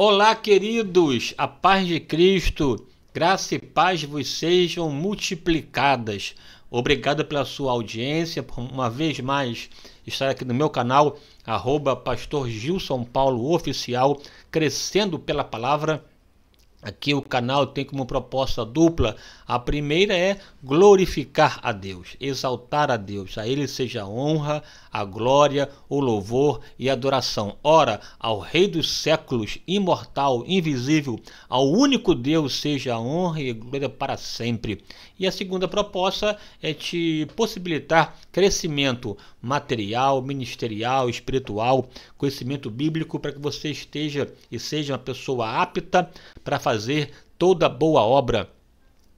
Olá, queridos, a paz de Cristo, graça e paz vos sejam multiplicadas. Obrigado pela sua audiência, por uma vez mais estar aqui no meu canal, @Pastor Gilson Paulo Oficial, crescendo pela palavra. Aqui o canal tem como proposta dupla. A primeira é glorificar a Deus, exaltar a Deus. A Ele seja a honra, a glória, o louvor e a adoração. Ora, ao Rei dos séculos, imortal, invisível, ao único Deus seja a honra e a glória para sempre. E a segunda proposta é te possibilitar crescimento material, ministerial, espiritual, conhecimento bíblico, para que você esteja e seja uma pessoa apta para fazer toda boa obra.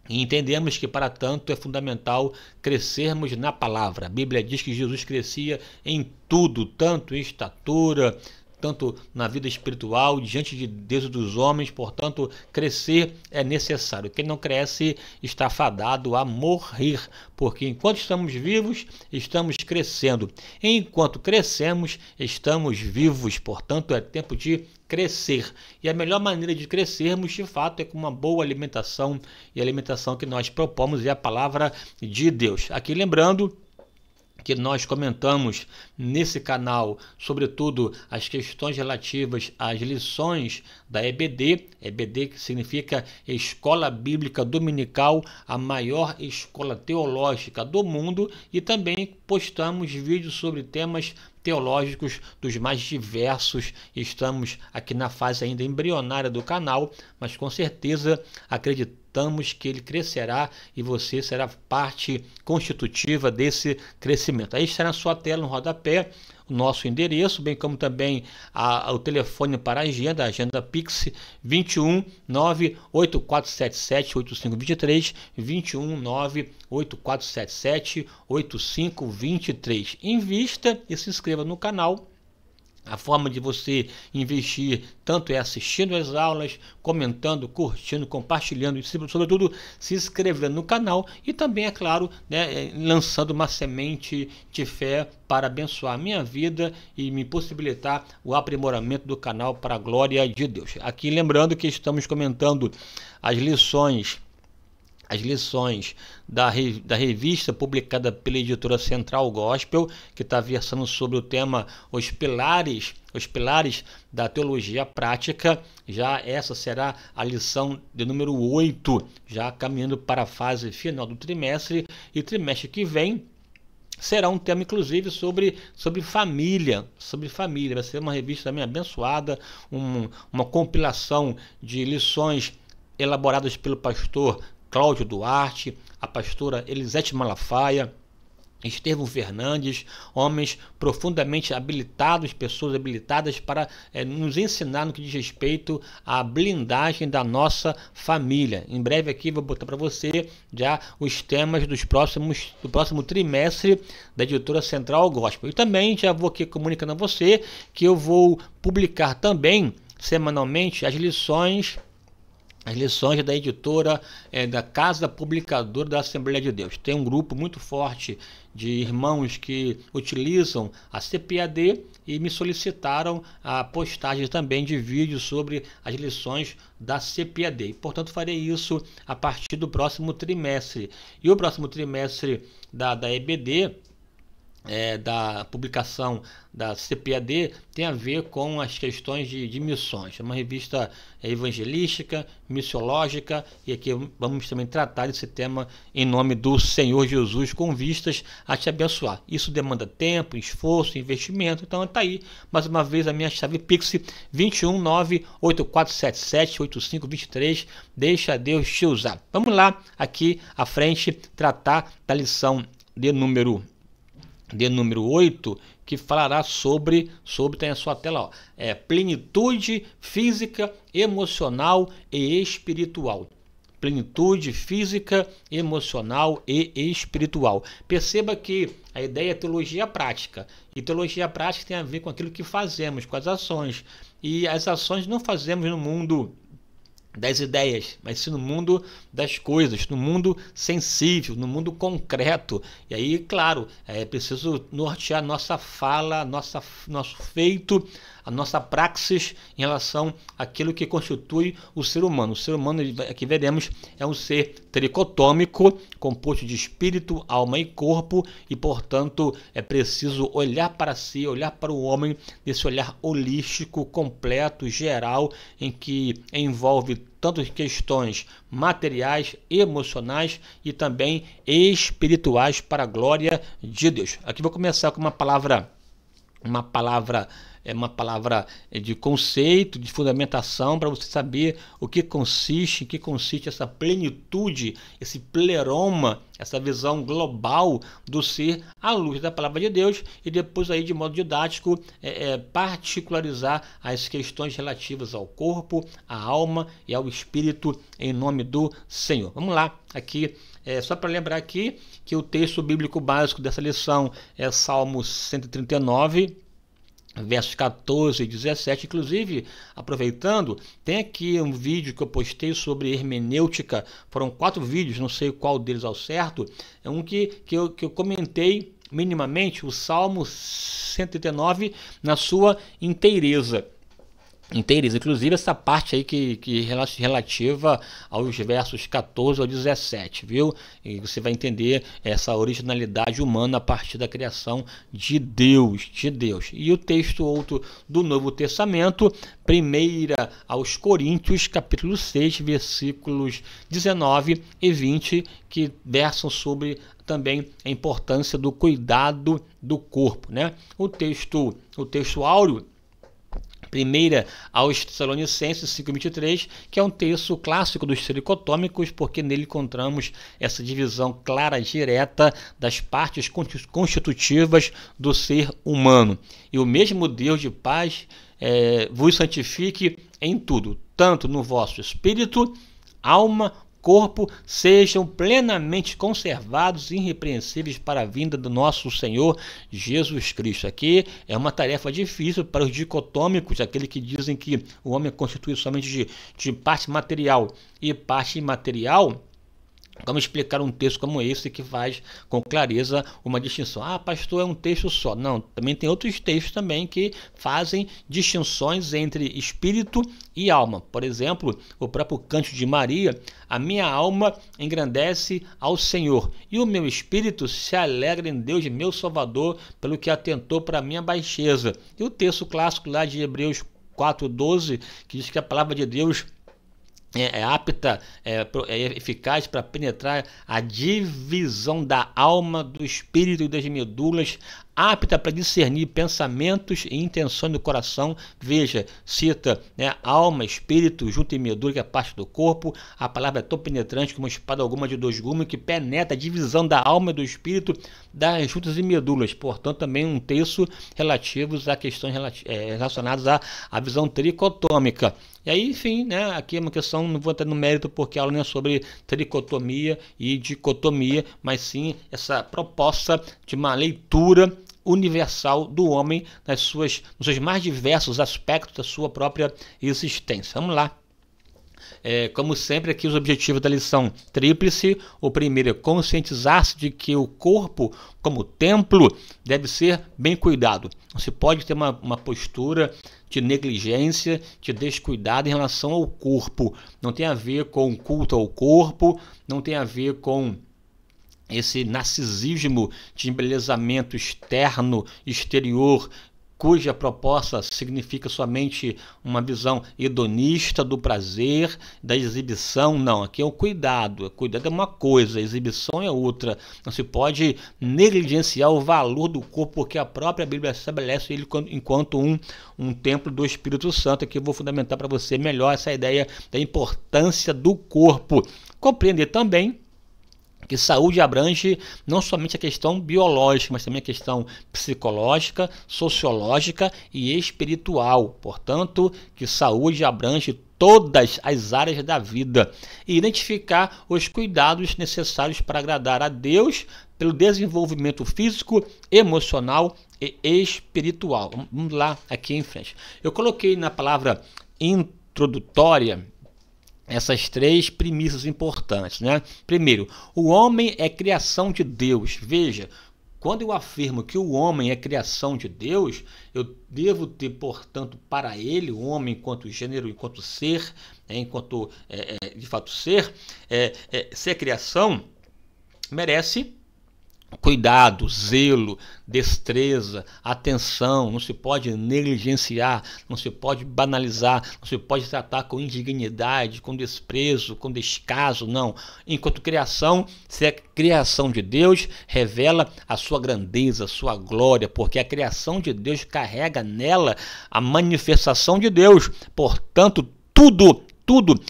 E entendemos que para tanto é fundamental crescermos na palavra. A Bíblia diz que Jesus crescia em tudo, tanto em estatura, tanto na vida espiritual, diante de Deus e dos homens. Portanto, crescer é necessário. Quem não cresce está fadado a morrer, porque enquanto estamos vivos, estamos crescendo. Enquanto crescemos, estamos vivos. Portanto, é tempo de crescer. E a melhor maneira de crescermos, de fato, é com uma boa alimentação. E a alimentação que nós propomos é a palavra de Deus. Aqui lembrando que nós comentamos nesse canal, sobretudo, as questões relativas às lições da EBD, EBD que significa Escola Bíblica Dominical, a maior escola teológica do mundo, e também postamos vídeos sobre temas teológicos dos mais diversos. Estamos aqui na fase ainda embrionária do canal, mas com certeza acreditamos que ele crescerá e você será parte constitutiva desse crescimento. Aí está na sua tela, no rodapé, o nosso endereço, bem como também o telefone para a agenda Pix 21 98477 8523, 21 98477 8523. Invista e se inscreva no canal. A forma de você investir tanto é assistindo às aulas, comentando, curtindo, compartilhando e, sobretudo, se inscrevendo no canal e também, é claro, lançando uma semente de fé para abençoar a minha vida e me possibilitar o aprimoramento do canal para a glória de Deus. Aqui lembrando que estamos comentando as lições da revista publicada pela editora Central Gospel, que está versando sobre o tema os pilares da teologia prática. Já essa será a lição de número 8, já caminhando para a fase final do trimestre, e trimestre que vem será um tema, inclusive, sobre família. Vai ser uma revista também abençoada, uma compilação de lições elaboradas pelo pastor Cláudio Duarte, a pastora Elisete Malafaia, Estevão Fernandes, homens profundamente habilitados, pessoas habilitadas para nos ensinar no que diz respeito à blindagem da nossa família. Em breve aqui vou botar para você já os temas do próximo trimestre da editora Central Gospel. E também já vou aqui comunicando a você que eu vou publicar também semanalmente as lições da editora, da Casa Publicadora da Assembleia de Deus. Tem um grupo muito forte de irmãos que utilizam a CPAD e me solicitaram a postagem também de vídeos sobre as lições da CPAD. E, portanto, farei isso a partir do próximo trimestre. E o próximo trimestre da EBD, da publicação da CPAD, tem a ver com as questões de missões. É uma revista evangelística, missiológica, e aqui vamos também tratar desse tema em nome do Senhor Jesus, com vistas a te abençoar. Isso demanda tempo, esforço, investimento. Então está aí, mais uma vez, a minha chave Pix 21 98477 8523. Deixa Deus te usar. Vamos lá, aqui à frente, tratar da lição de número 8, que falará sobre tem a sua tela, plenitude física, emocional e espiritual. Plenitude física, emocional e espiritual. Perceba que a ideia é teologia prática, e teologia prática tem a ver com aquilo que fazemos, com as ações, e as ações não fazemos no mundo das ideias, mas sim no mundo das coisas, no mundo sensível, no mundo concreto. E aí, claro, é preciso nortear nossa fala, nosso feito a nossa praxis em relação àquilo que constitui o ser humano. O ser humano, aqui veremos, é um ser tricotômico, composto de espírito, alma e corpo, e portanto é preciso olhar para si, olhar para o homem, desse olhar holístico, completo, geral, em que envolve tanto questões materiais, emocionais e também espirituais para a glória de Deus. Aqui vou começar com uma palavra de conceito, de fundamentação, para você saber em que consiste essa plenitude, esse pleroma, essa visão global do ser à luz da palavra de Deus, e depois aí de modo didático particularizar as questões relativas ao corpo, à alma e ao espírito em nome do Senhor. Vamos lá, aqui só para lembrar aqui que o texto bíblico básico dessa lição é Salmo 139, versos 14 e 17, inclusive, aproveitando, tem aqui um vídeo que eu postei sobre hermenêutica, foram 4 vídeos, não sei qual deles ao certo, é um que eu comentei minimamente o Salmo 139 na sua inteireza, inclusive essa parte aí que relativa aos versos 14 ao 17, viu? E você vai entender essa originalidade humana a partir da criação de Deus. E o texto outro do Novo Testamento, 1 aos Coríntios, capítulo 6, versículos 19 e 20, que versam sobre também a importância do cuidado do corpo, né? O texto áureo, 1 aos Tessalonicenses 5,23, que é um texto clássico dos tricotômicos, porque nele encontramos essa divisão clara e direta das partes constitutivas do ser humano. E o mesmo Deus de paz vos santifique em tudo, tanto no vosso espírito, alma, corpo, sejam plenamente conservados e irrepreensíveis para a vinda do nosso Senhor Jesus Cristo. Aqui é uma tarefa difícil para os dicotômicos, aqueles que dizem que o homem é constituído somente de parte material e parte imaterial. Como explicar um texto como esse que faz com clareza uma distinção? Ah, pastor, é um texto só. Não, também tem outros textos também que fazem distinções entre espírito e alma. Por exemplo, o próprio Cântico de Maria: a minha alma engrandece ao Senhor, e o meu espírito se alegra em Deus, meu Salvador, pelo que atentou para a minha baixeza. E o texto clássico lá de Hebreus 4,12, que diz que a palavra de Deus é apta, é eficaz para penetrar a divisão da alma, do espírito e das medulas, apta para discernir pensamentos e intenções do coração. Veja, cita, alma, espírito, junto e medula, que é parte do corpo. A palavra é tão penetrante como uma espada alguma de 2 gumes, que penetra a divisão da alma e do espírito, das juntas e medulas. Portanto, também um texto relativos a questões relacionadas à visão tricotômica. E aí, enfim, aqui é uma questão, não vou entrar no mérito porque a aula não é sobre tricotomia e dicotomia, mas sim essa proposta de uma leitura universal do homem nos seus mais diversos aspectos da sua própria existência. Vamos lá. Como sempre, aqui os objetivos da lição tríplice. O primeiro é conscientizar-se de que o corpo, como templo, deve ser bem cuidado. Não se pode ter uma postura de negligência, de descuidado em relação ao corpo. Não tem a ver com culto ao corpo, não tem a ver com esse narcisismo de embelezamento externo, exterior, cuja proposta significa somente uma visão hedonista do prazer, da exibição. Não, aqui é o cuidado. Cuidado é uma coisa, a exibição é outra. Não se pode negligenciar o valor do corpo, porque a própria Bíblia estabelece ele enquanto um templo do Espírito Santo. Aqui eu vou fundamentar para você melhor essa ideia da importância do corpo. Compreender também que saúde abrange não somente a questão biológica, mas também a questão psicológica, sociológica e espiritual. Portanto, que saúde abrange todas as áreas da vida e identificar os cuidados necessários para agradar a Deus pelo desenvolvimento físico, emocional e espiritual. Vamos lá, aqui em frente. Eu coloquei na palavra introdutória essas 3 premissas importantes, Primeiro, o homem é criação de Deus. Veja, Quando eu afirmo que o homem é criação de Deus, eu devo ter, portanto, para ele, o homem enquanto gênero, enquanto ser, enquanto de fato ser criação, merece cuidado, zelo, destreza, atenção. Não se pode negligenciar, não se pode banalizar, não se pode tratar com indignidade, com desprezo, com descaso, não. Enquanto criação, se é criação de Deus, revela a sua grandeza, a sua glória, porque a criação de Deus carrega nela a manifestação de Deus. Portanto, tudo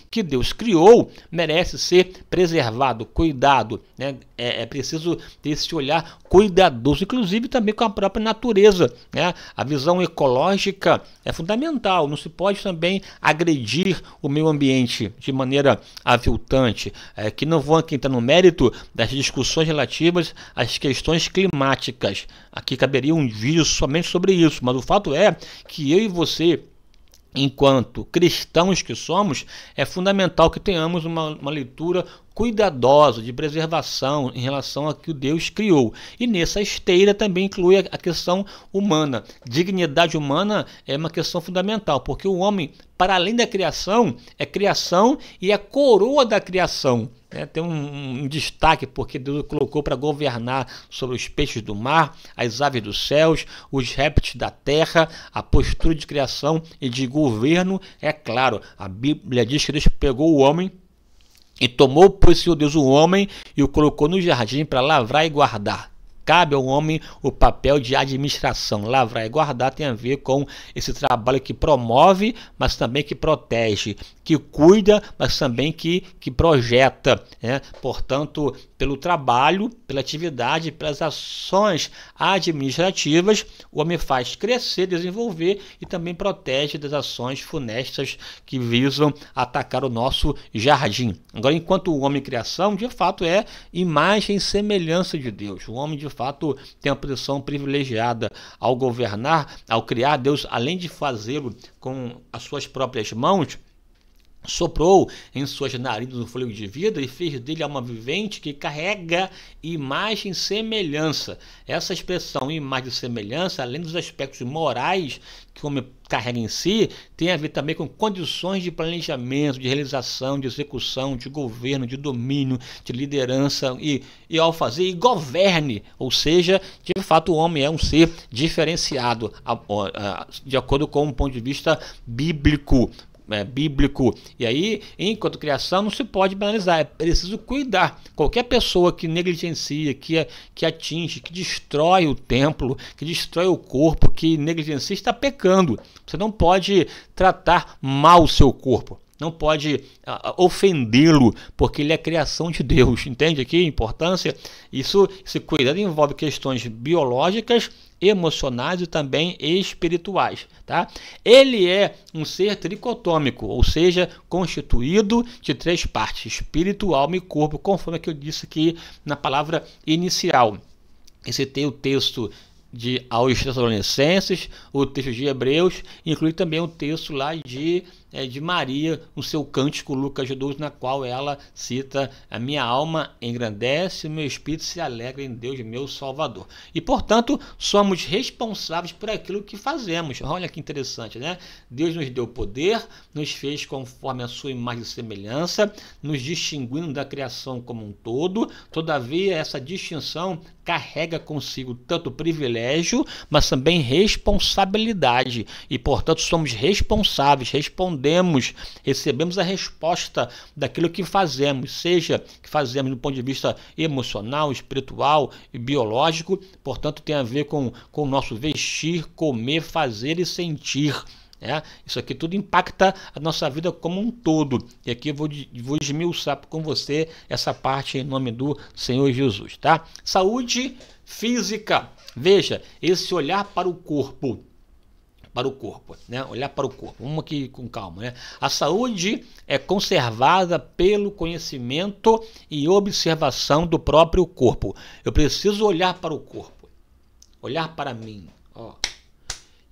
que Deus criou merece ser preservado, cuidado, né? É preciso ter esse olhar cuidadoso, inclusive também com a própria natureza, né? A visão ecológica é fundamental, não se pode também agredir o meio ambiente de maneira aviltante, que não vão aqui entrar no mérito das discussões relativas às questões climáticas. Aqui caberia um vídeo somente sobre isso, mas o fato é que eu e você, enquanto cristãos que somos, é fundamental que tenhamos uma leitura cuidadosa, de preservação em relação ao que Deus criou. E nessa esteira também inclui a questão humana. Dignidade humana é uma questão fundamental, porque o homem, para além da criação, é criação e é coroa da criação. Tem um destaque, porque Deus o colocou para governar sobre os peixes do mar, as aves dos céus, os répteis da terra. A postura de criação e de governo, é claro, a Bíblia diz que Deus pegou o homem e tomou por seu Deus o homem e o colocou no jardim para lavrar e guardar. Cabe ao homem o papel de administração. Lavrar e guardar tem a ver com esse trabalho que promove, mas também que protege, que cuida, mas também que projeta, né? Portanto, pelo trabalho, pela atividade, pelas ações administrativas, o homem faz crescer, desenvolver e também protege das ações funestas que visam atacar o nosso jardim. Agora, enquanto o homem criação, de fato, é imagem e semelhança de Deus. O homem, de fato, tem uma posição privilegiada ao governar, ao criar. Deus, além de fazê-lo com as suas próprias mãos, soprou em suas narinas o fôlego de vida e fez dele alma vivente que carrega imagem e semelhança. Essa expressão imagem e semelhança, além dos aspectos morais que o homem carrega em si, tem a ver também com condições de planejamento, de realização, de execução, de governo, de domínio, de liderança e ao fazer, e governe, ou seja, de fato o homem é um ser diferenciado de acordo com um ponto de vista bíblico. E aí, enquanto criação, não se pode banalizar, é preciso cuidar. Qualquer pessoa que negligencia, que atinge, que destrói o templo, que destrói o corpo, que negligencia, está pecando. Você não pode tratar mal o seu corpo, não pode ofendê-lo, porque ele é criação de Deus. Entende aqui a importância? Esse cuidado envolve questões biológicas, emocionais e também espirituais, tá? Ele é um ser tricotômico, ou seja, constituído de 3 partes, espírito, alma e corpo, conforme que eu disse aqui na palavra inicial. E citei o texto aos Tessalonicenses, o texto de Hebreus, inclui também o texto lá de Maria, no seu cântico Lucas 12, na qual ela cita: a minha alma engrandece, o meu espírito se alegra em Deus, meu Salvador. E, portanto, somos responsáveis por aquilo que fazemos. Olha que interessante, né? Deus nos deu poder, nos fez conforme a sua imagem e semelhança, nos distinguindo da criação como um todo. Todavia, essa distinção carrega consigo tanto privilégio, mas também responsabilidade. E, portanto, somos responsáveis, recebemos a resposta daquilo que fazemos, seja que fazemos do ponto de vista emocional, espiritual e biológico. Portanto, tem a ver com o nosso vestir, comer, fazer e sentir. Isso aqui tudo impacta a nossa vida como um todo. E aqui eu vou esmiuçar com você essa parte em nome do Senhor Jesus, tá? Saúde física. Veja, esse olhar para o corpo. Né? Olhar para o corpo. Vamos aqui com calma, né? A saúde é conservada pelo conhecimento e observação do próprio corpo. Eu preciso olhar para o corpo. Olhar para mim, ó.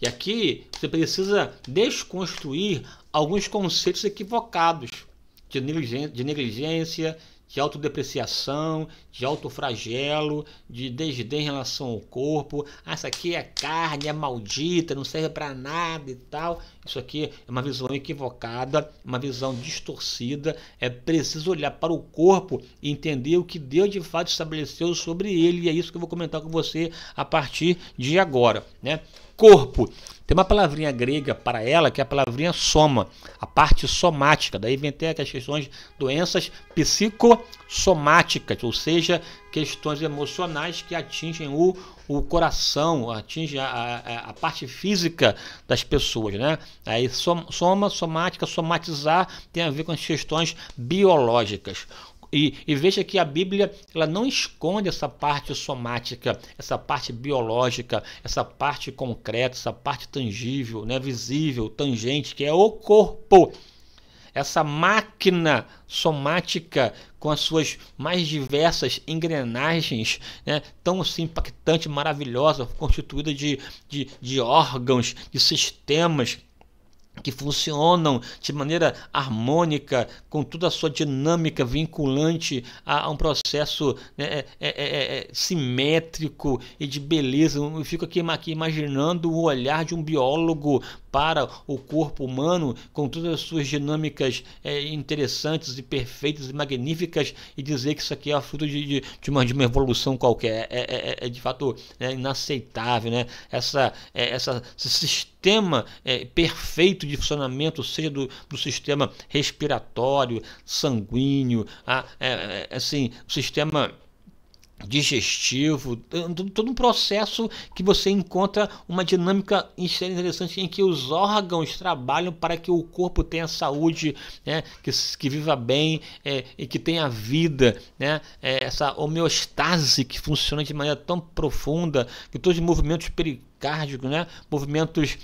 E aqui você precisa desconstruir alguns conceitos equivocados de negligência, de autodepreciação, de autoflagelo, de desdém em relação ao corpo. Ah, isso aqui é carne, é maldita, não serve para nada e tal. Isso aqui é uma visão equivocada, uma visão distorcida. É preciso olhar para o corpo e entender o que Deus de fato estabeleceu sobre ele. E é isso que eu vou comentar com você a partir de agora, né? Corpo. Tem uma palavrinha grega para ela, que é a palavrinha soma, a parte somática. Daí vem até as questões, doenças psicossomáticas, ou seja, questões emocionais que atingem o coração, atingem a parte física das pessoas, né? Aí somática, somatizar tem a ver com as questões biológicas. E veja que a Bíblia ela não esconde essa parte somática, essa parte biológica, essa parte concreta, essa parte tangível, né, visível, tangente, que é o corpo. Essa máquina somática com as suas mais diversas engrenagens, né, tão assim, impactante, maravilhosa, constituída de órgãos, de sistemas que funcionam de maneira harmônica, com toda a sua dinâmica vinculante a um processo, né, simétrico e de beleza. Eu fico aqui imaginando o olhar de um biólogo para o corpo humano, com todas as suas dinâmicas interessantes e perfeitas e magníficas, e dizer que isso aqui é fruto de uma evolução qualquer. De fato inaceitável, né? Esse sistema perfeito de funcionamento, seja do sistema respiratório, sanguíneo, assim, o sistema digestivo, todo um processo que você encontra uma dinâmica interessante em que os órgãos trabalham para que o corpo tenha saúde, né, que viva bem, e que tenha vida, né, essa homeostase que funciona de maneira tão profunda, que todos os movimentos pericárdicos, né, movimentos,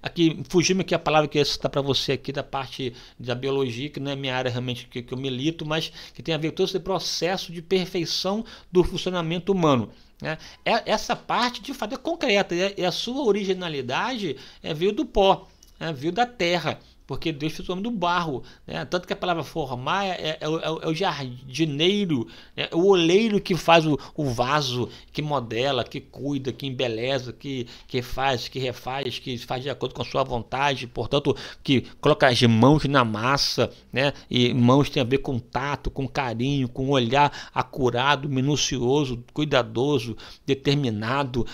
aqui, fugindo aqui a palavra que eu ia citar para você aqui da parte da biologia, que não é minha área realmente que eu milito, mas que tem a ver com todo esse processo de perfeição do funcionamento humano, né? Essa parte de fato é concreta, e a sua originalidade veio do pó, veio da terra, porque Deus fez o homem do barro, né? Tanto que a palavra formar é o jardineiro, é o oleiro que faz o vaso, que modela, que cuida, que embeleza, que faz, que refaz, que faz de acordo com a sua vontade, portanto, que coloca as mãos na massa, né? E mãos tem a ver com tato, com carinho, com um olhar acurado, minucioso, cuidadoso, determinado,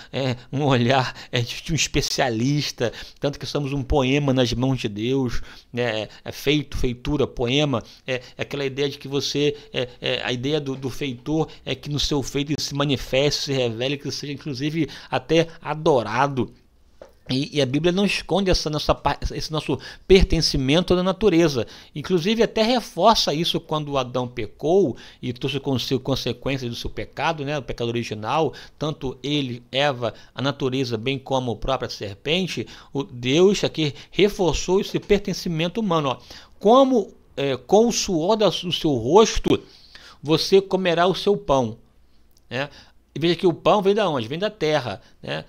um olhar de um especialista, tanto que somos um poema nas mãos de Deus. Feitura, poema, aquela ideia de que você, a ideia do feitor é que no seu feito ele se manifeste, se revele, que seja inclusive até adorado. E a Bíblia não esconde esse nosso pertencimento à natureza. Inclusive até reforça isso quando Adão pecou e trouxe consigo consequências do seu pecado, né, o pecado original, tanto ele, Eva, a natureza, bem como a própria serpente. O Deus aqui reforçou esse pertencimento humano. Ó. Como com o suor do seu rosto você comerá o seu pão, né? E veja que o pão vem da onde? Vem da terra, né?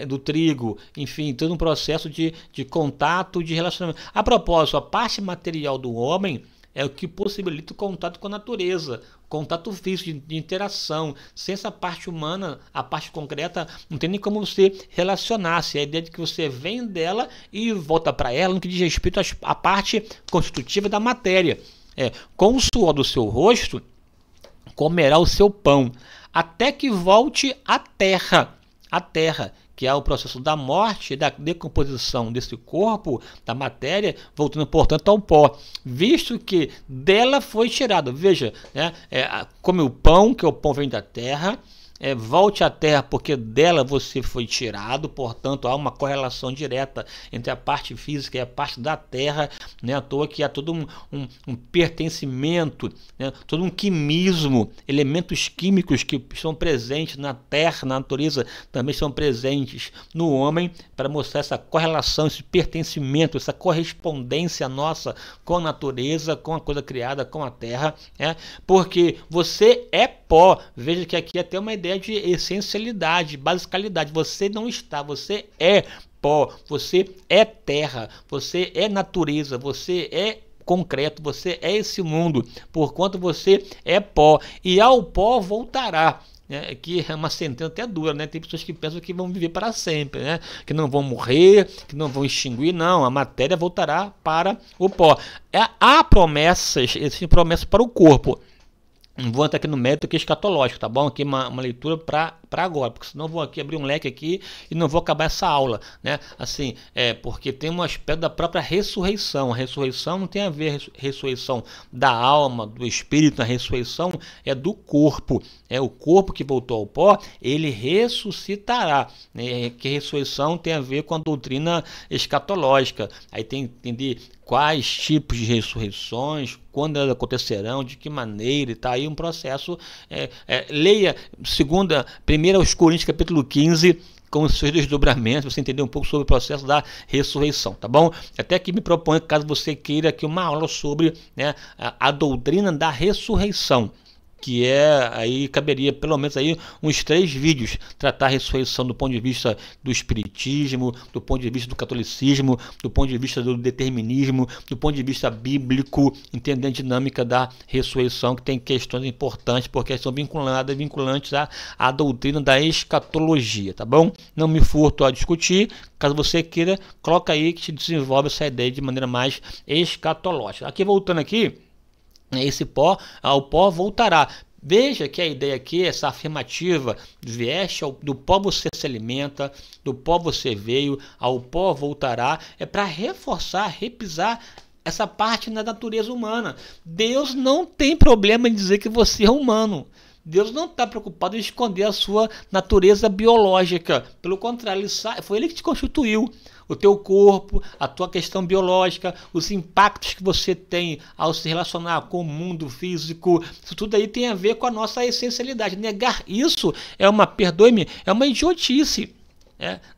Do trigo, enfim, todo um processo de contato, de relacionamento. A propósito, a parte material do homem é o que possibilita o contato com a natureza, contato físico, de interação. Sem essa parte humana, a parte concreta, não tem nem como você relacionar-se. A ideia de que você vem dela e volta para ela no que diz respeito à parte constitutiva da matéria. Com o suor do seu rosto, comerá o seu pão, até que volte à terra, que é o processo da morte, da decomposição desse corpo, da matéria, voltando, portanto, ao pó, visto que dela foi tirado. Veja, né, come o pão, que o pão vem da terra, volte à terra, porque dela você foi tirado, portanto há uma correlação direta entre a parte física e a parte da terra, né? À toa que há todo um pertencimento, né? Todo um quimismo, elementos químicos que estão presentes na terra, na natureza, também estão presentes no homem, para mostrar essa correlação, esse pertencimento, essa correspondência nossa com a natureza, com a coisa criada, com a terra, porque você é pó. Veja que aqui é até uma ideia de essencialidade, basicalidade. Você não está, você é pó, você é terra, você é natureza, você é concreto, você é esse mundo, porquanto você é pó, e ao pó voltará. Que é uma sentença até dura, né? Tem pessoas que pensam que vão viver para sempre, né? Que não vão morrer, que não vão extinguir. Não, a matéria voltará para o pó. Há promessas, existem promessas para o corpo. Não vou entrar aqui no mérito aqui escatológico, tá bom? Aqui uma leitura para agora, porque senão eu vou aqui abrir um leque aqui e não vou acabar essa aula, né? Assim, porque tem um aspecto da própria ressurreição. A ressurreição não tem a ver a ressurreição da alma, do espírito, a ressurreição é do corpo. É o corpo que voltou ao pó, ele ressuscitará, né? Que a ressurreição tem a ver com a doutrina escatológica. Aí tem que entender quais tipos de ressurreições, quando elas acontecerão, de que maneira, e tá aí um processo. Leia 1 Coríntios capítulo 15, com os seus desdobramentos, você entender um pouco sobre o processo da ressurreição, tá bom? Até que me proponho, caso você queira, aqui uma aula sobre, né, a doutrina da ressurreição, que aí caberia pelo menos aí uns 3 vídeos, tratar a ressurreição do ponto de vista do espiritismo, do ponto de vista do catolicismo, do ponto de vista do determinismo, do ponto de vista bíblico, entender a dinâmica da ressurreição, que tem questões importantes, porque são vinculantes à doutrina da escatologia, tá bom? Não me furto a discutir, caso você queira, coloca aí que te desenvolve essa ideia de maneira mais escatológica. Aqui, voltando aqui, esse pó, ao pó voltará. Veja que a ideia aqui, essa afirmativa, do pó você se alimenta, do pó você veio, ao pó voltará, é para reforçar, repisar essa parte da natureza humana. Deus não tem problema em dizer que você é humano. Deus não está preocupado em esconder a sua natureza biológica. Pelo contrário, foi Ele que te constituiu. O teu corpo, a tua questão biológica, os impactos que você tem ao se relacionar com o mundo físico, isso tudo aí tem a ver com a nossa essencialidade. Negar isso é uma idiotice.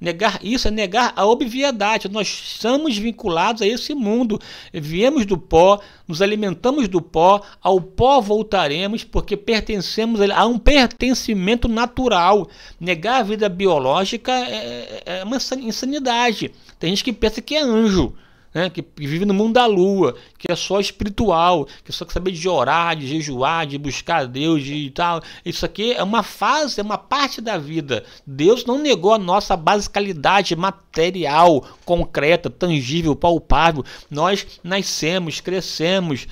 Negar isso é negar a obviedade. Nós estamos vinculados a esse mundo, viemos do pó, nos alimentamos do pó, ao pó voltaremos, porque pertencemos a um pertencimento natural. Negar a vida biológica é uma insanidade. Tem gente que pensa que é anjo, né, que vive no mundo da lua, que é só espiritual, que só quer saber de orar, de jejuar, de buscar Deus e tal. Isso aqui é uma fase, é uma parte da vida. Deus não negou a nossa basicalidade material, concreta, tangível, palpável. Nós nascemos, crescemos,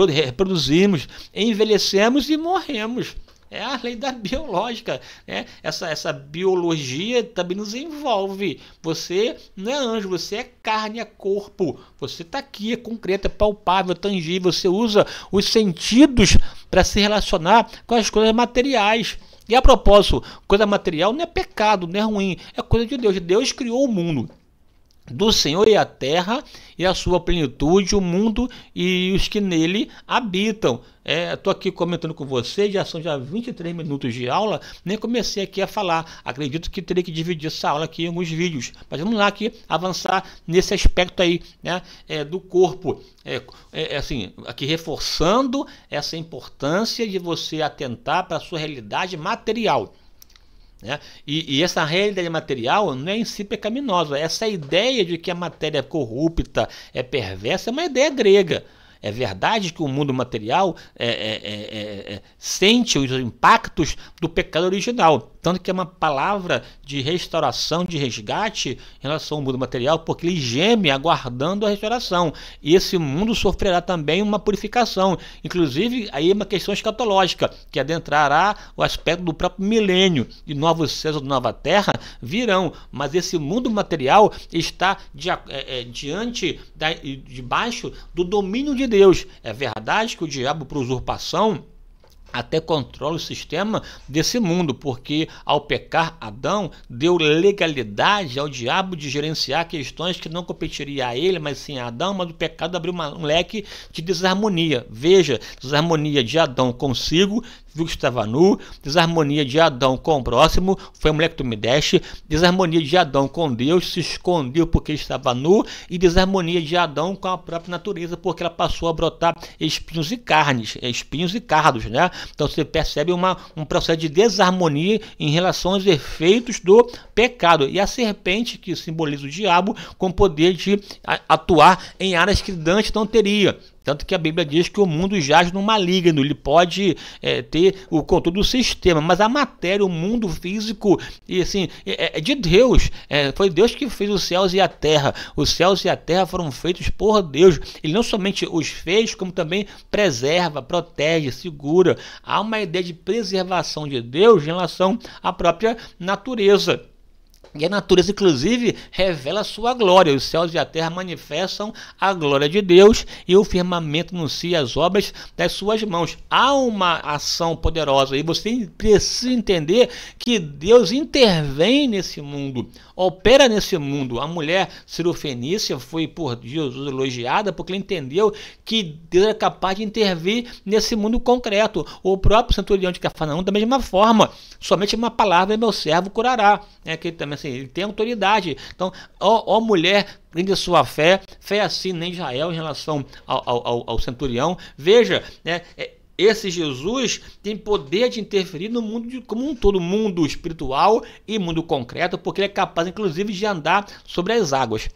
reproduzimos, envelhecemos e morremos. É a lei da biológica, né? Essa biologia também nos envolve. Você não é anjo, você é carne, é corpo. Você está aqui, é concreto, é palpável, é tangível. Você usa os sentidos para se relacionar com as coisas materiais. E a propósito, coisa material não é pecado, não é ruim, é coisa de Deus. Deus criou o mundo. Do Senhor e a terra e a sua plenitude, o mundo e os que nele habitam. Estou aqui comentando com você, já são 23 minutos de aula, nem comecei aqui a falar. Acredito que teria que dividir essa aula aqui em alguns vídeos. Mas vamos lá aqui avançar nesse aspecto aí, né, do corpo. Assim, aqui reforçando essa importância de você atentar para a sua realidade material. E essa realidade material não é em si pecaminosa. Essa ideia de que a matéria é corrupta, é perversa, é uma ideia grega. É verdade que o mundo material sente os impactos do pecado original. Tanto que é uma palavra de restauração, de resgate em relação ao mundo material, porque ele geme aguardando a restauração. E esse mundo sofrerá também uma purificação. Inclusive, aí é uma questão escatológica, que adentrará o aspecto do próprio milênio. E novos céus e nova terra virão. Mas esse mundo material está debaixo do domínio de Deus. É verdade que o diabo, por usurpação, até controla o sistema desse mundo, porque ao pecar Adão, deu legalidade ao diabo de gerenciar questões que não competiriam a ele, mas sim a Adão, mas o pecado abriu um leque de desarmonia. Veja, desarmonia de Adão consigo, viu que estava nu, desarmonia de Adão com o próximo, foi a mulher que tu me deste, desarmonia de Adão com Deus, se escondeu porque estava nu, e desarmonia de Adão com a própria natureza, porque ela passou a brotar espinhos e cardos, né? Então você percebe um processo de desarmonia em relação aos efeitos do pecado, e a serpente, que simboliza o diabo, com poder de atuar em áreas que Dante não teria. Tanto que a Bíblia diz que o mundo jaz no maligno, ele pode ter o controle do sistema, mas a matéria, o mundo físico, e assim, é de Deus. Foi Deus que fez os céus e a terra. Os céus e a terra foram feitos por Deus. Ele não somente os fez, como também preserva, protege, segura. Há uma ideia de preservação de Deus em relação à própria natureza. E a natureza, inclusive, revela a sua glória. Os céus e a terra manifestam a glória de Deus e o firmamento anuncia as obras das suas mãos. Há uma ação poderosa e você precisa entender que Deus intervém nesse mundo, opera nesse mundo. A mulher cirofenícia foi por Jesus elogiada porque ela entendeu que Deus era capaz de intervir nesse mundo concreto. O próprio centurião de Cafarnaum, da mesma forma, somente uma palavra meu servo curará. Que ele também assim, ele tem autoridade. Então, ó mulher, prende a sua fé assim nem Israel em relação ao centurião. Veja, esse Jesus tem poder de interferir no mundo como um todo, mundo espiritual e mundo concreto, porque ele é capaz, inclusive, de andar sobre as águas.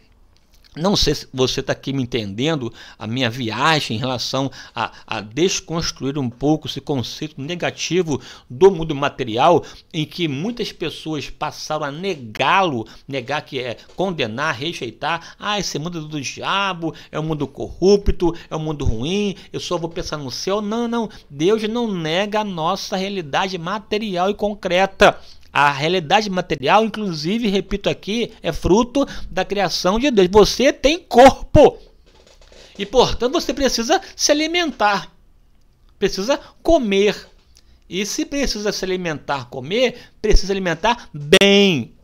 Não sei se você está aqui me entendendo a minha viagem em relação a desconstruir um pouco esse conceito negativo do mundo material, em que muitas pessoas passaram a negá-lo, negar que é condenar, rejeitar. Esse mundo é do diabo, é um mundo corrupto, é um mundo ruim, eu só vou pensar no céu. Não, Deus não nega a nossa realidade material e concreta. A realidade material, inclusive, repito aqui, é fruto da criação de Deus. Você tem corpo e, portanto, você precisa se alimentar, precisa comer. E se precisa se alimentar, comer, precisa alimentar bem,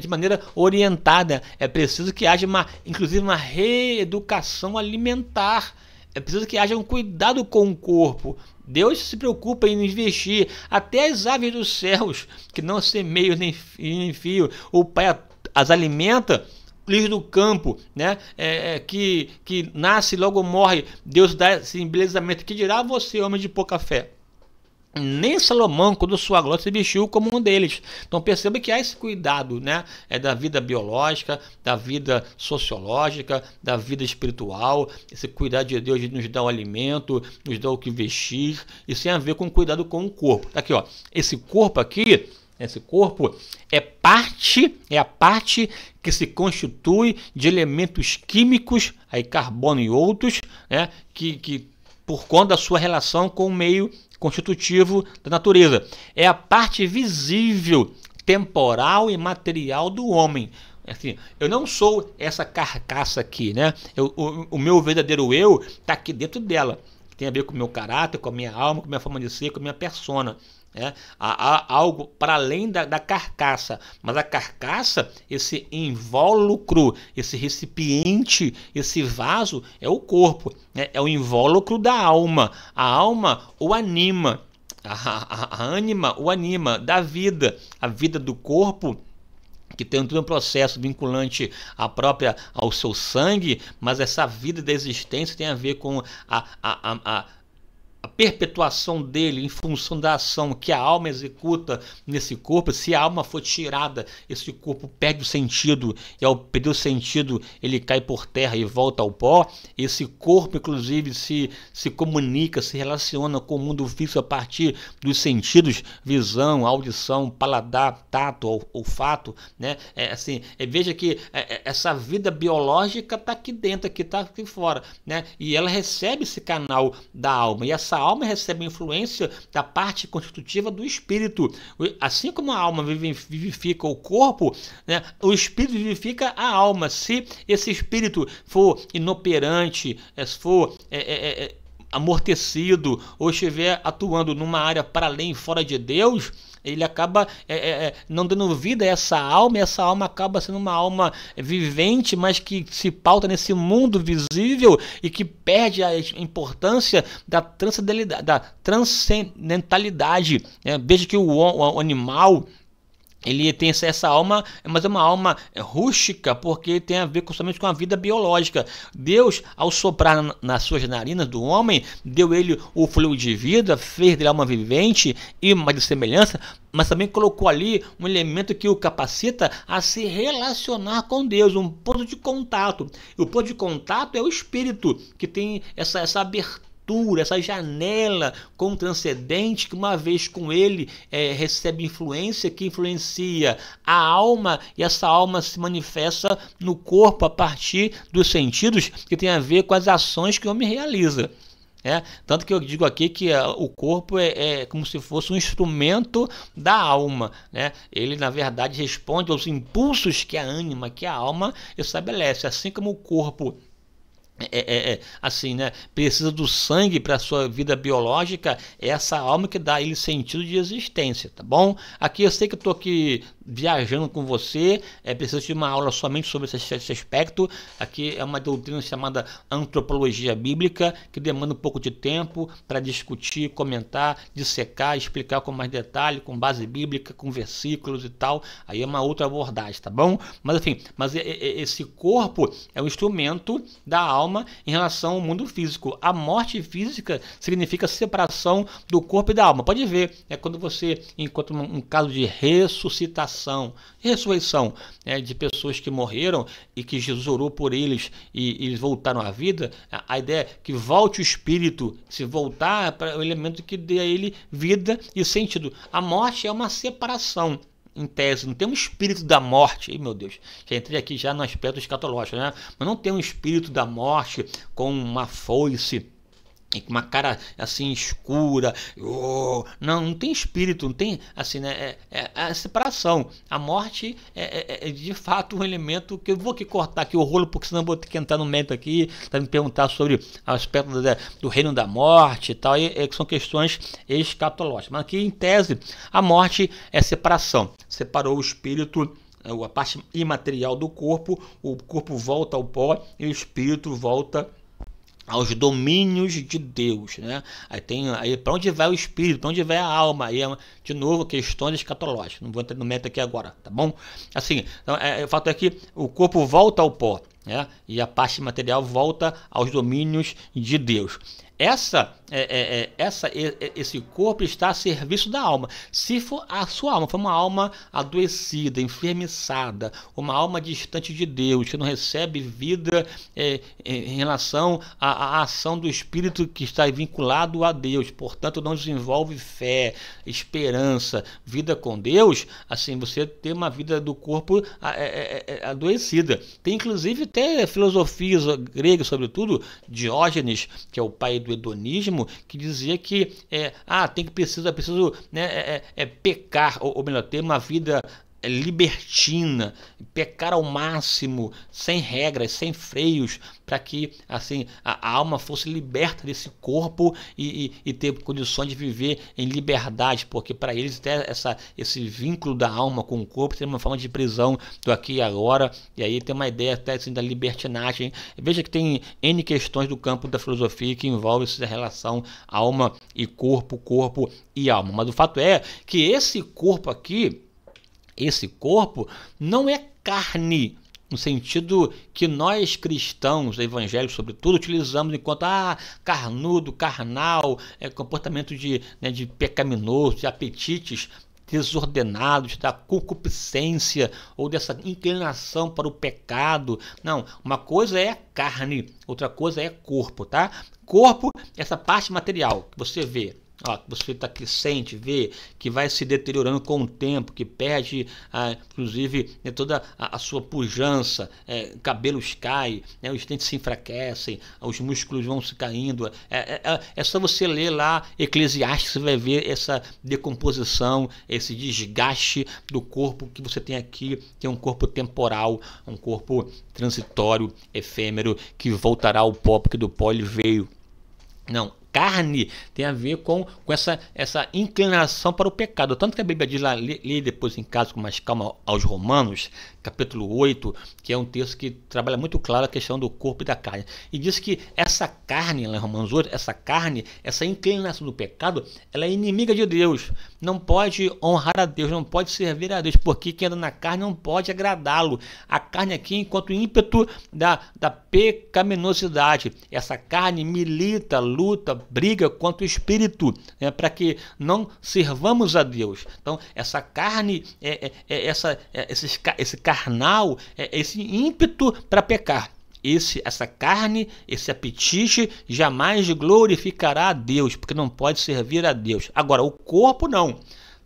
de maneira orientada. É preciso que haja, inclusive, uma reeducação alimentar. É preciso que haja um cuidado com o corpo. Deus se preocupa em investir. Até as aves dos céus, que não semeiam nem fio, o Pai as alimenta. Lírios do campo, que nasce e logo morre, Deus dá esse embelezamento. Que dirá você, homem de pouca fé? Nem Salomão, quando sua glória, se vestiu como um deles. Então perceba que há esse cuidado, da vida biológica, da vida sociológica, da vida espiritual. Esse cuidado de Deus de nos dar o alimento, nos dar o que vestir. Isso tem a ver com cuidado com o corpo. Aqui, ó, esse corpo aqui, esse corpo é a parte que se constitui de elementos químicos, aí carbono e outros, que por conta da sua relação com o meio constitutivo da natureza. É a parte visível, temporal e material do homem. Assim, eu não sou essa carcaça aqui, o meu verdadeiro eu está aqui dentro dela. Tem a ver com o meu caráter, com a minha alma, com a minha forma de ser, com a minha persona. Há algo para além da carcaça, mas a carcaça, esse invólucro, esse recipiente, esse vaso é o corpo, é o invólucro da alma. A alma o anima, a ânima o anima, da vida. A vida do corpo, que tem todo um processo vinculante ao seu sangue, mas essa vida da existência tem a ver com a perpetuação dele em função da ação que a alma executa nesse corpo. Se a alma for tirada, esse corpo perde o sentido, e ao perder o sentido ele cai por terra e volta ao pó. Esse corpo, inclusive, se comunica, se relaciona com o mundo físico a partir dos sentidos: visão, audição, paladar, tato, olfato, veja que essa vida biológica está aqui dentro, está aqui fora, e ela recebe esse canal da alma, e essa alma recebe a influência da parte constitutiva do espírito. Assim como a alma vivifica o corpo, o espírito vivifica a alma. Se esse espírito for inoperante, se for amortecido, ou estiver atuando numa área para além, fora de Deus, ele acaba não dando vida a essa alma, e essa alma acaba sendo uma alma vivente, mas que se pauta nesse mundo visível e que perde a importância da transcendentalidade. Veja que o animal, ele tem essa alma, mas é uma alma rústica, porque tem a ver somente com a vida biológica. Deus, ao soprar nas suas narinas do homem, deu ele o fôlego de vida, fez dele alma vivente e uma de semelhança, mas também colocou ali um elemento que o capacita a se relacionar com Deus, um ponto de contato. E o ponto de contato é o espírito, que tem essa abertura, essa janela com o transcendente, que uma vez com ele recebe influência, que influencia a alma, e essa alma se manifesta no corpo a partir dos sentidos, que tem a ver com as ações que o homem realiza. Tanto que eu digo aqui que o corpo é como se fosse um instrumento da alma, Ele, na verdade, responde aos impulsos que a ânima, que a alma estabelece, assim como o corpo assim, precisa do sangue para a sua vida biológica, é essa alma que dá a ele sentido de existência, tá bom? Aqui eu sei que eu estou aqui viajando com você, preciso de uma aula somente sobre esse aspecto. Aqui é uma doutrina chamada antropologia bíblica, que demanda um pouco de tempo para discutir, comentar, dissecar, explicar com mais detalhe, com base bíblica, com versículos e tal. Aí é uma outra abordagem, tá bom? Mas enfim, esse corpo é um instrumento da alma em relação ao mundo físico. A morte física significa separação do corpo e da alma. Pode ver, quando você encontra um caso de ressurreição de pessoas que morreram e que Jesus orou por eles e eles voltaram à vida. A ideia é que volte o espírito, se voltar para o elemento que dê a ele vida e sentido. A morte é uma separação, em tese, não tem um espírito da morte. Ai, meu Deus, já entrei aqui já no aspecto escatológico, mas não tem um espírito da morte com uma foice e com uma cara assim escura. Não tem espírito, não tem assim, é a separação. A morte é de fato um elemento que eu vou aqui cortar aqui o rolo, porque senão eu vou ter que entrar no mérito aqui para me perguntar sobre o aspecto do reino da morte e tal, que são questões escatológicas. Mas aqui, em tese, a morte é separação. Separou o espírito, a parte imaterial do corpo, o corpo volta ao pó e o espírito volta aos domínios de Deus, Aí para onde vai o espírito, para onde vai a alma? Aí de novo questões escatológicas. Não vou entrar no mérito aqui agora, tá bom? Assim, então, o fato é que o corpo volta ao pó, e a parte material volta aos domínios de Deus. Esse corpo está a serviço da alma. Se a sua alma for uma alma adoecida, enfermiçada, uma alma distante de Deus, que não recebe vida em relação à ação do Espírito que está vinculado a Deus, portanto não desenvolve fé, esperança, vida com Deus, assim você tem uma vida do corpo adoecida. Tem inclusive até filosofias gregas, sobretudo Diógenes, que é o pai do hedonismo, que dizia que preciso pecar, ou melhor, ter uma vida libertina, pecar ao máximo, sem regras, sem freios, para que assim a alma fosse liberta desse corpo e ter condições de viver em liberdade, porque para eles até esse vínculo da alma com o corpo tem uma forma de prisão do aqui e agora, e aí tem uma ideia até assim da libertinagem. Veja que tem N questões do campo da filosofia que envolve essa relação alma e corpo, corpo e alma, mas o fato é que esse corpo aqui, esse corpo não é carne, no sentido que nós cristãos, evangélicos sobretudo, utilizamos enquanto carnudo, carnal, comportamento de pecaminoso, de apetites desordenados, da concupiscência ou dessa inclinação para o pecado. Não, uma coisa é carne, outra coisa é corpo, tá? Corpo, essa parte material que você vê, você está aqui, sente, vê que vai se deteriorando com o tempo, que perde inclusive toda a sua pujança, cabelos caem, os dentes se enfraquecem, os músculos vão se caindo. É só você ler lá Eclesiastes, você vai ver essa decomposição, esse desgaste do corpo que você tem aqui. Tem um corpo temporal, um corpo transitório, efêmero, que voltará ao pó, porque do pó ele veio. Não, carne tem a ver com essa inclinação para o pecado. Tanto que a Bíblia diz lá, lê depois em casa com mais calma aos Romanos, capítulo 8, que é um texto que trabalha muito claro a questão do corpo e da carne. E diz que essa carne, lá em Romanos 8, essa carne, essa inclinação do pecado, ela é inimiga de Deus. Não pode honrar a Deus, não pode servir a Deus, porque quem anda na carne não pode agradá-lo. A carne aqui, enquanto ímpeto da pecaminosidade. Essa carne milita, luta, briga contra o espírito, né, para que não servamos a Deus. Então, essa carne, esse carnal, esse ímpeto para pecar. Essa carne, esse apetite jamais glorificará a Deus, porque não pode servir a Deus. Agora, o corpo não.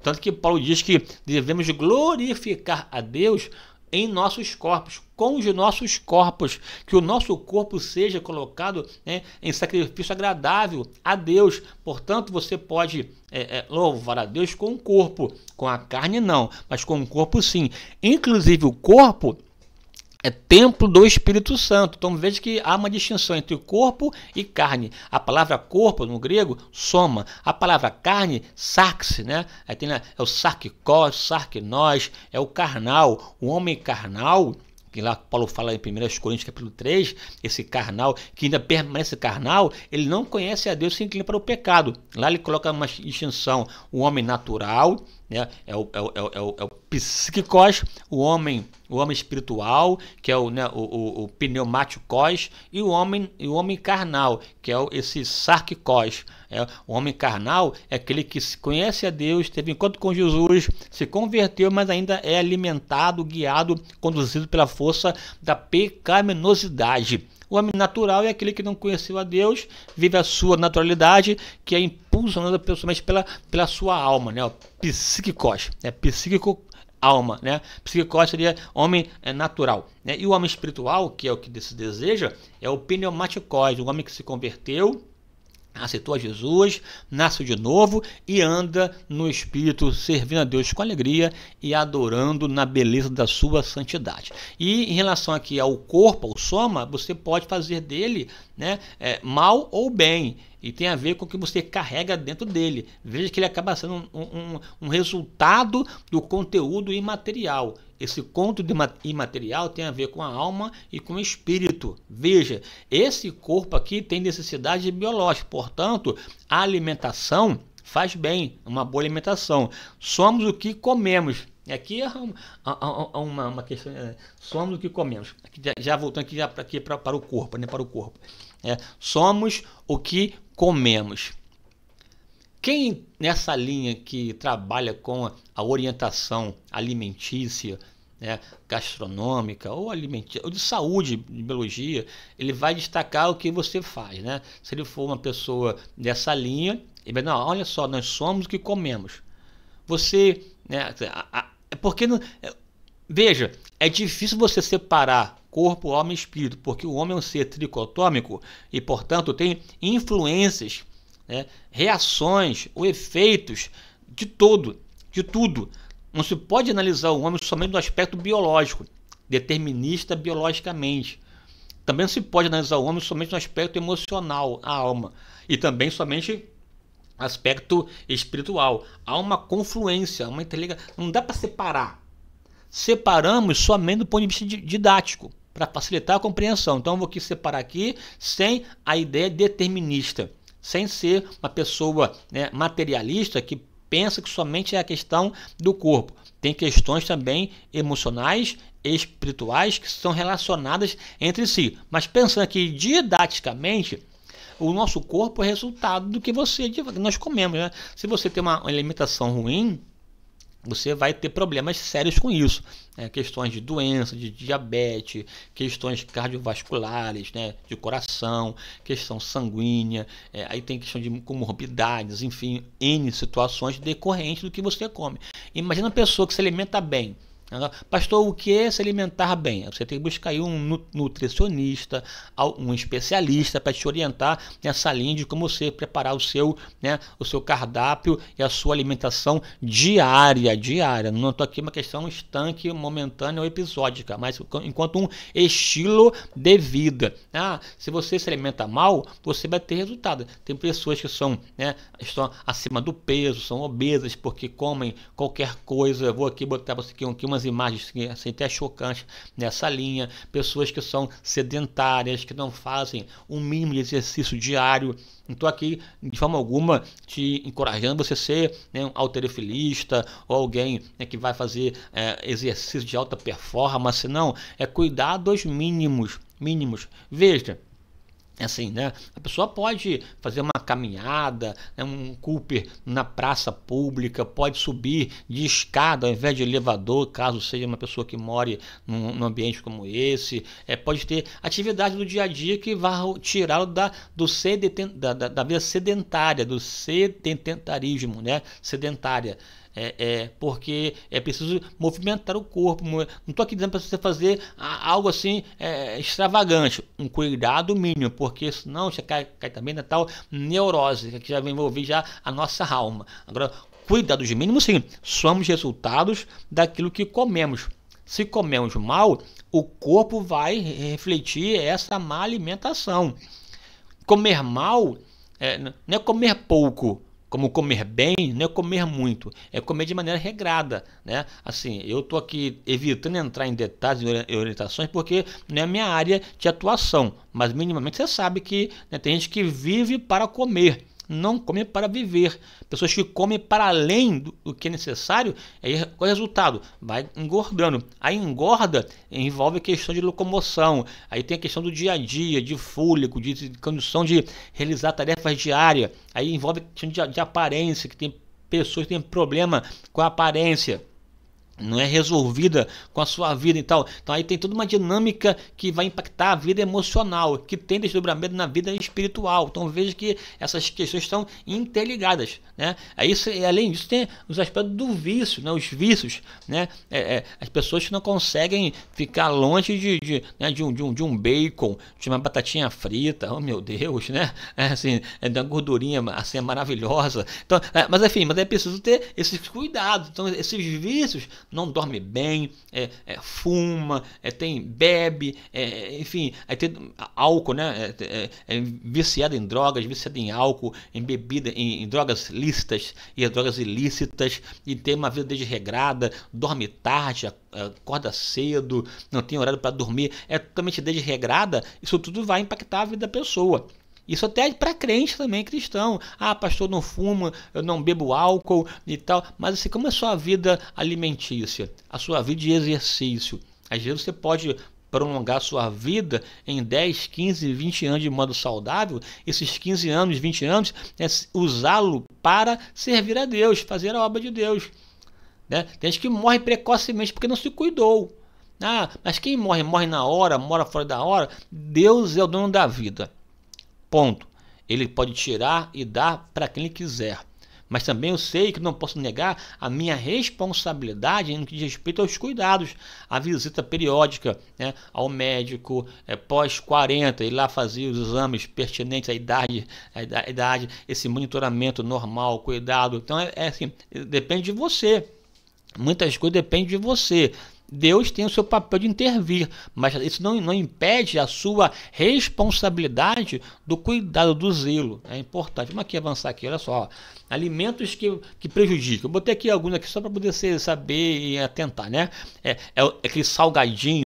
Tanto que Paulo diz que devemos glorificar a Deus em nossos corpos, com os nossos corpos, que o nosso corpo seja colocado, né, em sacrifício agradável a Deus. Portanto, você pode louvar a Deus com o corpo, com a carne não, mas com o corpo sim. Inclusive o corpo é templo do Espírito Santo. Então veja que há uma distinção entre corpo e carne. A palavra corpo no grego, soma. A palavra carne, sarx, né? Aí tem, é o sarkikos, sarkinós, é o carnal. O homem carnal, que lá Paulo fala em 1 Coríntios capítulo 3, esse carnal, que ainda permanece carnal, ele não conhece a Deus, se inclina para o pecado. Lá ele coloca uma distinção, o homem natural, né, é o psíquicos, o homem espiritual, que é o pneumáticos, e o homem carnal, que é esse sarkikos. O homem carnal é aquele que conhece a Deus, teve encontro com Jesus, se converteu, mas ainda é alimentado, guiado, conduzido pela força da pecaminosidade. O homem natural é aquele que não conheceu a Deus, vive a sua naturalidade, que é impulsionada pessoalmente pela sua alma, né? O psíquicos, psíquico, alma, né? Psíquicos seria homem natural, né? E o homem espiritual, que é o que se deseja, é o pneumáticos, o homem que se converteu, aceitou a Jesus, nasceu de novo e anda no Espírito, servindo a Deus com alegria e adorando na beleza da sua santidade. E em relação aqui ao corpo, ao soma, você pode fazer dele, né, mal ou bem, e tem a ver com o que você carrega dentro dele. Veja que ele acaba sendo um resultado do conteúdo imaterial. Esse conteúdo imaterial tem a ver com a alma e com o espírito. Veja, esse corpo aqui tem necessidade biológica, portanto, a alimentação faz bem, uma boa alimentação. Somos o que comemos. Aqui é uma questão, somos o que comemos. Aqui, já voltando aqui para o corpo, né, para o corpo. Somos o que comemos. Quem nessa linha que trabalha com a orientação alimentícia, né, gastronômica ou de saúde, de biologia, ele vai destacar o que você faz, né? Se ele for uma pessoa dessa linha, ele vai dizer, não, olha só, nós somos o que comemos. Você, né, porque veja, é difícil você separar corpo, homem e espírito, porque o homem é um ser tricotômico e, portanto, tem influências, né, reações ou efeitos de tudo. Não se pode analisar o homem somente do aspecto biológico, determinista biologicamente. Também não se pode analisar o homem somente no aspecto emocional, a alma, e também somente aspecto espiritual. Há uma confluência, uma interligação. Não dá para separar. Separamos somente do ponto de vista didático, para facilitar a compreensão. Então eu vou aqui separar aqui sem a ideia determinista, sem ser uma pessoa, né, materialista que pensa que somente é a questão do corpo. Tem questões também emocionais e espirituais que são relacionadas entre si. Mas pensando aqui didaticamente, o nosso corpo é resultado do que nós comemos, né? Se você tem uma alimentação ruim, você vai ter problemas sérios com isso, né? Questões de doença, de diabetes, questões cardiovasculares, né? De coração, questão sanguínea, aí tem questão de comorbidades, enfim, N situações decorrentes do que você come. Imagina uma pessoa que se alimenta bem, Pastor, o que é se alimentar bem? Você tem que buscar aí um nutricionista, um especialista para te orientar nessa linha de como você preparar o seu cardápio e a sua alimentação diária. Não estou aqui uma questão estanque, momentânea ou episódica, mas enquanto um estilo de vida. Se você se alimenta mal, você vai ter resultado. Tem pessoas que estão acima do peso, são obesas porque comem qualquer coisa. Eu vou aqui botar para você aqui umas imagens assim, até chocantes nessa linha. Pessoas que são sedentárias, que não fazem um mínimo de exercício diário. Não estou aqui de forma alguma te encorajando você ser um halterofilista ou alguém que vai fazer exercício de alta performance. Não, é cuidar dos mínimos. Veja, assim, a pessoa pode fazer uma caminhada, um Cooper na praça pública, pode subir de escada ao invés de elevador, caso seja uma pessoa que more num ambiente como esse. Pode ter atividade do dia a dia que vai tirá-lo da vida sedentária, do sedentarismo, sedentária. Porque é preciso movimentar o corpo. Não estou aqui dizendo para você fazer algo assim extravagante, um cuidado mínimo, porque senão você cai também na tal neurose que já vai envolver já a nossa alma. Agora, cuidados mínimos, sim, somos resultados daquilo que comemos. Se comemos mal, o corpo vai refletir essa má alimentação. Comer mal não é comer pouco, como comer bem, não é comer muito, é comer de maneira regrada, Assim, eu estou aqui evitando entrar em detalhes e orientações porque não é a minha área de atuação, mas minimamente você sabe que tem gente que vive para comer, não come para viver. Pessoas que comem para além do que é necessário, aí qual é o resultado? Vai engordando. Aí engorda, envolve a questão de locomoção, aí tem a questão do dia a dia, de fôlego, de condição de realizar tarefas diárias, aí envolve a questão de aparência, que tem pessoas que têm problema com a aparência, não é resolvida com a sua vida e tal. Então aí tem toda uma dinâmica que vai impactar a vida emocional, que tem desdobramento na vida espiritual. Então veja que essas questões estão interligadas, Aí, além disso, tem os aspectos do vício, os vícios, as pessoas que não conseguem ficar longe de um bacon, de uma batatinha frita, oh meu Deus, assim, da gordurinha assim, maravilhosa. Então, mas é preciso ter esses cuidados. Então esses vícios, não dorme bem, fuma, bebe, enfim, aí tem álcool, viciado em drogas, viciado em álcool, em bebida, em drogas lícitas e drogas ilícitas, e tem uma vida desregrada, dorme tarde, acorda cedo, não tem horário para dormir, é totalmente desregrada. Isso tudo vai impactar a vida da pessoa. Isso até para crente também, cristão. Pastor, não fumo, eu não bebo álcool e tal. Mas assim, como é a sua vida alimentícia? A sua vida de exercício? Às vezes você pode prolongar a sua vida em 10, 15, 20 anos de modo saudável. Esses 15 anos, 20 anos, usá-lo para servir a Deus, fazer a obra de Deus. Tem gente que morre precocemente porque não se cuidou. Mas quem morre na hora, mora fora da hora. Deus é o dono da vida. Ponto. Ele pode tirar e dar para quem ele quiser. Mas também eu sei que não posso negar a minha responsabilidade no que diz respeito aos cuidados. A visita periódica ao médico, pós 40, ir lá fazer os exames pertinentes à idade, esse monitoramento normal, cuidado. Então assim, depende de você. Muitas coisas dependem de você. Deus tem o seu papel de intervir, mas isso não impede a sua responsabilidade do cuidado, do zelo. É importante. Vamos aqui avançar aqui, olha só. Alimentos que prejudicam. Eu botei aqui alguns aqui só para poder saber e atentar, aquele salgadinho,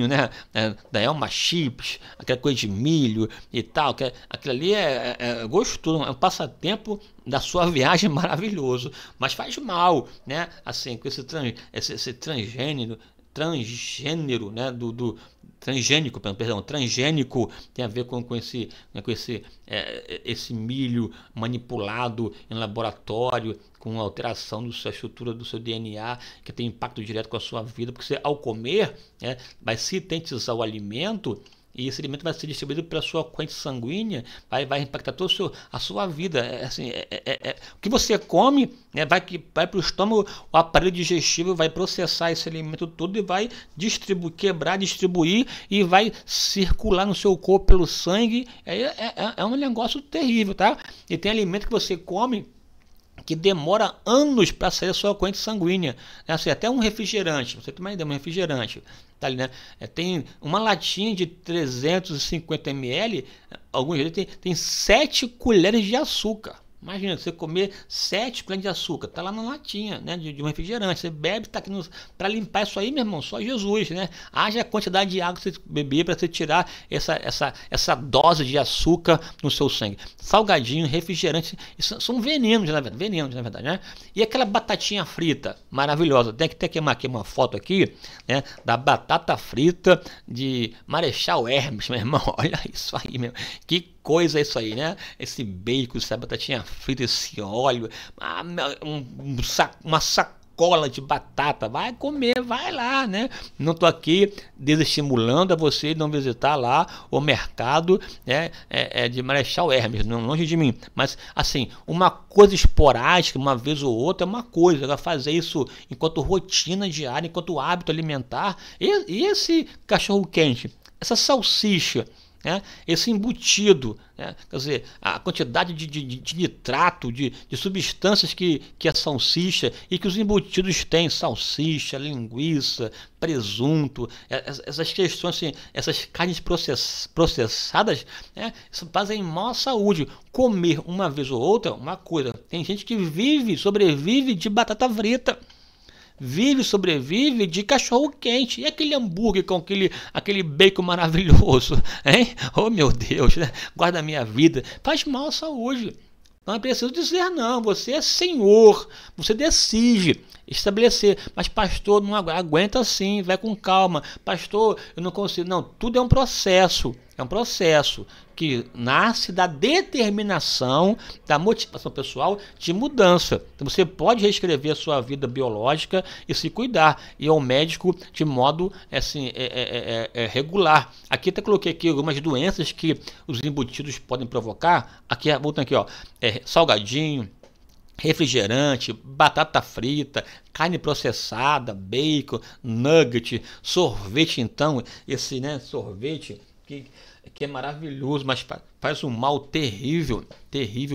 da Elma Chips, aquela coisa de milho e tal. Aquilo ali é gostoso, é um passatempo da sua viagem maravilhoso, mas faz mal, Assim, com esse transgênero, transgênico tem a ver com esse milho manipulado em laboratório, com alteração da sua estrutura, do seu DNA, que tem impacto direto com a sua vida, porque você, ao comer, vai sintetizar o alimento e esse alimento vai ser distribuído pela sua corrente sanguínea, vai impactar toda a sua vida. O que você come, né, vai para o estômago, o aparelho digestivo vai processar esse alimento todo e vai distribuir e vai circular no seu corpo pelo sangue. É um negócio terrível, tá? E tem alimento que você come que demora anos para sair da sua corrente sanguínea, né? Assim, até um refrigerante, você tem uma ideia, um refrigerante, tá ali, né? Tem uma latinha de 350 ml, alguns deles tem 7 colheres de açúcar. Imagina, você comer 7 colheres de açúcar, tá lá na latinha, né, de um refrigerante, você bebe, tá aqui para limpar isso aí, meu irmão, só Jesus, né? Haja a quantidade de água que você beber para você tirar essa dose de açúcar no seu sangue. Salgadinho, refrigerante, isso são venenos, na verdade, né? E aquela batatinha frita, maravilhosa, tem que ter aqui uma foto aqui, né, da batata frita de Marechal Hermes, meu irmão, olha isso aí, meu, que coisa é isso aí, né? Esse bacon, essa batatinha frita, esse óleo, uma sacola de batata, vai comer, vai lá, né? Não tô aqui desestimulando a você não visitar lá o mercado, né, de Marechal Hermes, não longe de mim, mas assim, uma coisa esporádica, uma vez ou outra, é uma coisa. Agora fazer isso enquanto rotina diária, enquanto hábito alimentar, e esse cachorro quente, essa salsicha, né, esse embutido, né, quer dizer, a quantidade de nitrato, de substâncias que a salsicha e que os embutidos têm, salsicha, linguiça, presunto, essas questões, assim, essas carnes processadas, né, fazem mal à saúde. Comer uma vez ou outra, uma coisa. Tem gente que sobrevive de batata frita. Sobrevive de cachorro quente. E aquele hambúrguer com aquele bacon maravilhoso, hein? Oh, meu Deus, né? Guarda a minha vida. Faz mal à saúde. Não é preciso dizer não. Você é senhor. Você decide estabelecer. Mas pastor, não aguenta assim. Vai com calma. Pastor, eu não consigo. Não, tudo é um processo. É um processo que nasce da determinação, da motivação pessoal de mudança. Então você pode reescrever a sua vida biológica e se cuidar, e ao médico de modo assim, regular. Aqui até coloquei aqui algumas doenças que os embutidos podem provocar. Aqui, voltando aqui, ó, salgadinho, refrigerante, batata frita, carne processada, bacon, nugget, sorvete. Então, esse, né, sorvete que é maravilhoso, mas faz um mal terrível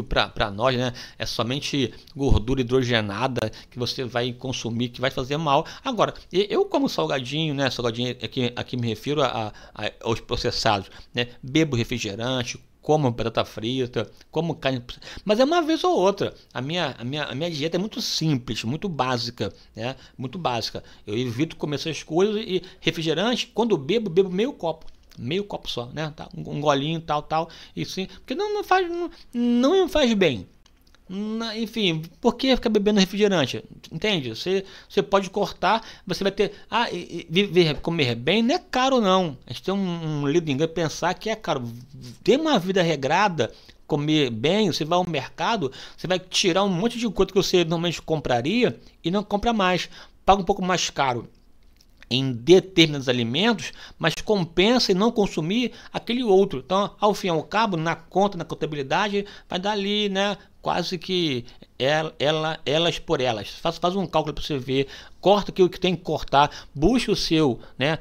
para nós, né? É somente gordura hidrogenada que você vai consumir, que vai fazer mal. Agora, eu como salgadinho, né? Salgadinho, aqui me refiro aos processados, né? Bebo refrigerante, como batata frita, como carne, mas é uma vez ou outra. A minha dieta é muito simples, muito básica, né? Muito básica. Eu evito comer essas coisas. E refrigerante, quando bebo meio copo só, né? Tá? Um golinho, tal, e sim, porque não me faz bem. Enfim, por que ficar bebendo refrigerante? Entende? Você pode cortar, você vai ter. Comer bem não é caro, não. A gente tem um lido engano pensar que é caro. Ter uma vida regrada, comer bem, você vai ao mercado, você vai tirar um monte de coisa que você normalmente compraria e não compra mais. Paga um pouco mais caro em determinados alimentos, mas compensa em não consumir aquele outro. Então, ao fim e ao cabo, na contabilidade, vai dar ali, né, quase que elas por elas. Faz um cálculo para você ver, corta aquilo que tem que cortar, busque o seu, né,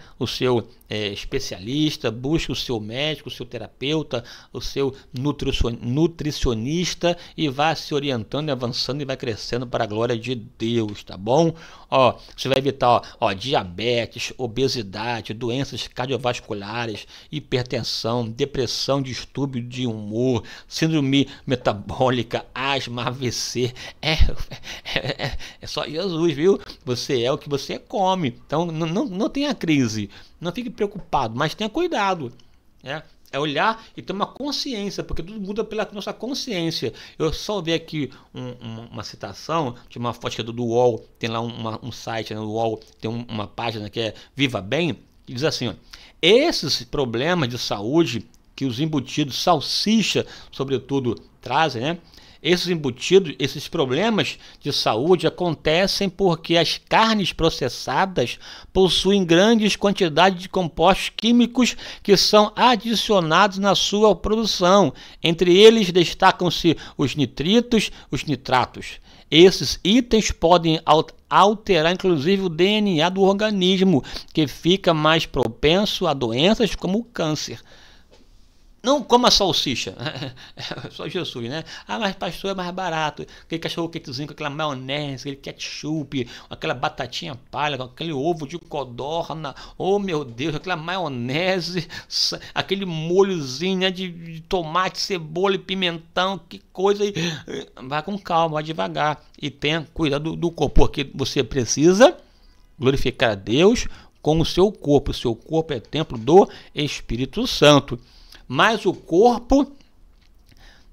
especialista, busque o seu médico, o seu terapeuta, o seu nutricionista, e vá se orientando, avançando e vai crescendo para a glória de Deus, tá bom? Ó, você vai evitar, diabetes, obesidade, doenças cardiovasculares, hipertensão, depressão, distúrbio de humor, síndrome metabólica, asma, AVC. É só Jesus, viu? Você é o que você come. Então não tenha crise, não fique preocupado, mas tenha cuidado. É olhar e ter uma consciência, porque tudo muda pela nossa consciência. Eu só vi aqui uma citação de uma foto do UOL, tem lá um site, né, do UOL, tem uma página que é Viva Bem, que diz assim, ó, esses problemas de saúde que os embutidos, salsicha, sobretudo, trazem, né? Esses embutidos, esses problemas de saúde acontecem porque as carnes processadas possuem grandes quantidades de compostos químicos que são adicionados na sua produção. Entre eles destacam-se os nitritos, os nitratos. Esses itens podem alterar inclusive o DNA do organismo, que fica mais propenso a doenças como o câncer. Não coma salsicha, só Jesus, né? Ah, mas pastor, é mais barato. Aquele cachorro quentezinho com aquela maionese, aquele ketchup, aquela batatinha palha, aquele ovo de codorna, oh meu Deus, aquela maionese, aquele molhozinho, né, de tomate, cebola e pimentão, que coisa. Vai com calma, vai devagar e tenha cuidado do corpo, porque você precisa glorificar a Deus com o seu corpo. O seu corpo é templo do Espírito Santo. Mas o corpo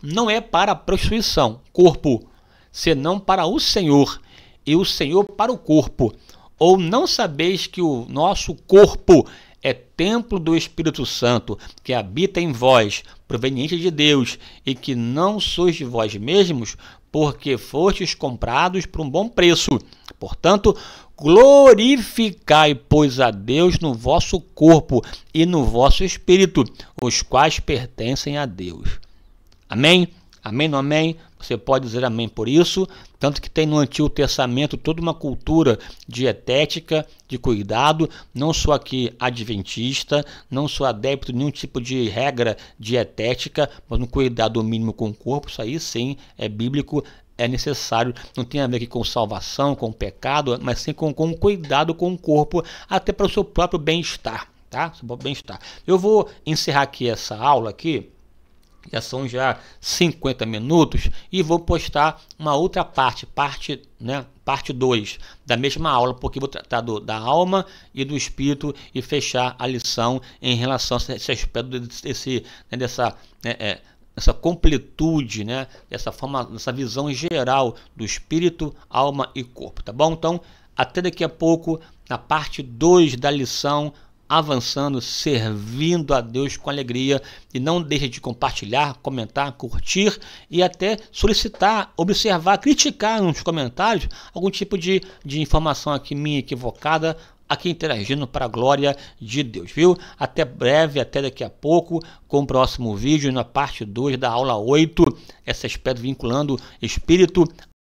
não é para a prostituição, corpo, senão para o Senhor, e o Senhor para o corpo. Ou não sabeis que o nosso corpo é templo do Espírito Santo, que habita em vós, proveniente de Deus, e que não sois de vós mesmos, porque fostes comprados por um bom preço. Portanto, glorificai, pois, a Deus no vosso corpo e no vosso espírito, os quais pertencem a Deus. Amém? Amém, não amém? Você pode dizer amém por isso, tanto que tem no Antigo Testamento toda uma cultura dietética, de cuidado. Não sou aqui adventista, não sou adepto de nenhum tipo de regra dietética, mas no cuidado mínimo com o corpo, isso aí sim é bíblico, é necessário, não tem a ver aqui com salvação, com pecado, mas sim com cuidado com o corpo, até para o seu próprio bem-estar, tá? Seu próprio bem-estar. Eu vou encerrar aqui essa aula aqui, já são já 50 minutos, e vou postar uma outra parte 2 da mesma aula, porque vou tratar da alma e do espírito e fechar a lição em relação a esse aspecto essa completude, né? Dessa forma, essa visão geral do espírito, alma e corpo, tá bom? Então, até daqui a pouco, na parte 2 da lição, avançando, servindo a Deus com alegria. E não deixe de compartilhar, comentar, curtir e até solicitar, observar, criticar nos comentários algum tipo de informação aqui minha equivocada, aqui interagindo para a glória de Deus, viu? Até breve, até daqui a pouco, com o próximo vídeo na parte 2 da aula 8, esse aspecto vinculando espírito,